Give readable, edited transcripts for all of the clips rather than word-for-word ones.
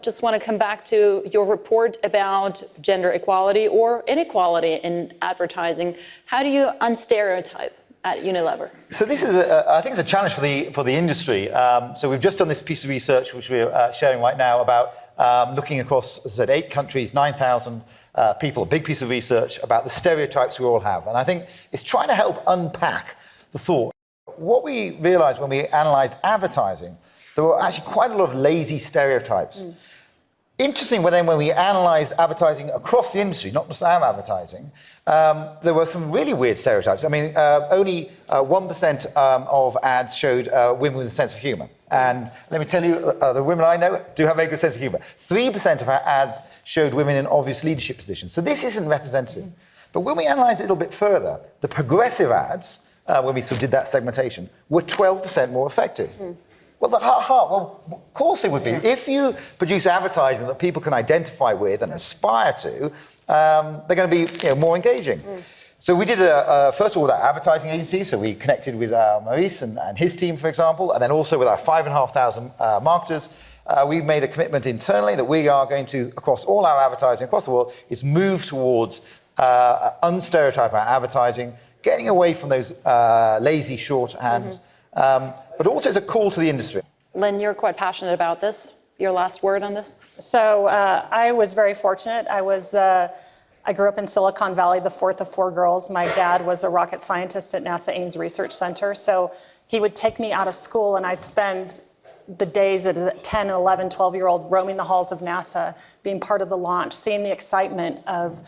Just want to come back to your report about gender equality or inequality in advertising. How do you unstereotype at Unilever? So this is, I think, it's a challenge for the industry. So we've just done this piece of research, which we're sharing right now, about looking across, as I said, 8 countries, 9,000 people. A big piece of research about the stereotypes we all have, and I think it's trying to help unpack the thought. What we realised when we analysed advertising, there were actually quite a lot of lazy stereotypes. Interesting, when we analysed advertising across the industry, not just our advertising, there were some really weird stereotypes. I mean, only 1% of ads showed women with a sense of humour. And let me tell you, the women I know do have a very good sense of humour. 3% of our ads showed women in obvious leadership positions. So this isn't representative. But when we analysed it a little bit further, the progressive ads, when we sort of did that segmentation, were 12% more effective. Well, well, of course it would be. If you produce advertising that people can identify with and aspire to, they're going to be more engaging. So we did, first of all, with our advertising agency, so we connected with Maurice and his team, for example, and then also with our 5,500 marketers. We made a commitment internally that we are going to, across all our advertising across the world, is move towards unstereotyping our advertising, getting away from those lazy shorthands, but also as a call to the industry. Lynn, you're quite passionate about this. Your last word on this? So I was very fortunate. I grew up in Silicon Valley, the 4th of 4 girls. My dad was a rocket scientist at NASA Ames Research Center. So he would take me out of school and I'd spend the days as a 10, 11, 12-year-old roaming the halls of NASA, being part of the launch, seeing the excitement of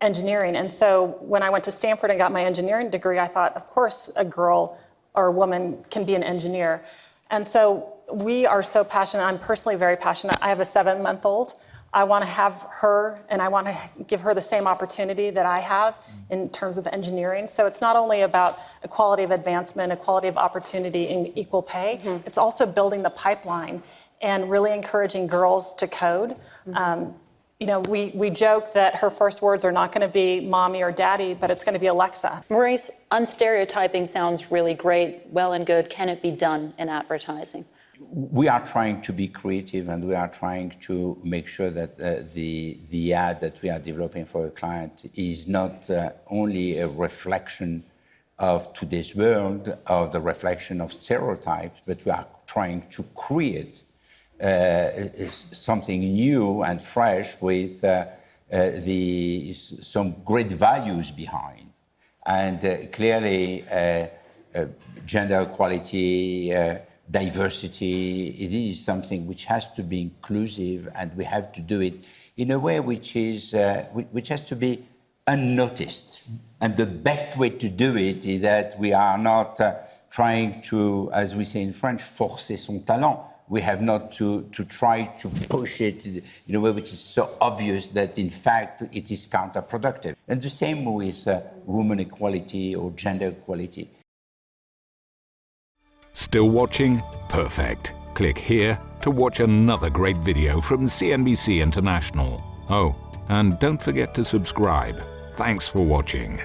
engineering. And so when I went to Stanford and got my engineering degree, I thought, of course, a girl or a woman can be an engineer. And so we are so passionate. I'm personally very passionate. I have a 7-month-old. I want to have her, and I want to give her the same opportunity that I have in terms of engineering. So it's not only about equality of advancement, equality of opportunity, and equal pay. It's also building the pipeline and really encouraging girls to code. You know, we joke that her first words are not going to be mommy or daddy, but it's going to be Alexa. Maurice, unstereotyping sounds really great, well and good. Can it be done in advertising? We are trying to be creative, and we are trying to make sure that the ad that we are developing for a client is not only a reflection of today's world, of the reflection of stereotypes, but we are trying to create something new and fresh with some great values behind. And clearly, gender equality, diversity, it is something which has to be inclusive, and we have to do it in a way which has to be unnoticed. And the best way to do it is that we are not trying to, as we say in French, forcer son talent. We have not to try to push it in a way which is so obvious that, in fact, it is counterproductive. And the same with women equality or gender equality. Still watching? Perfect. Click here to watch another great video from CNBC International. Oh, and don't forget to subscribe. Thanks for watching.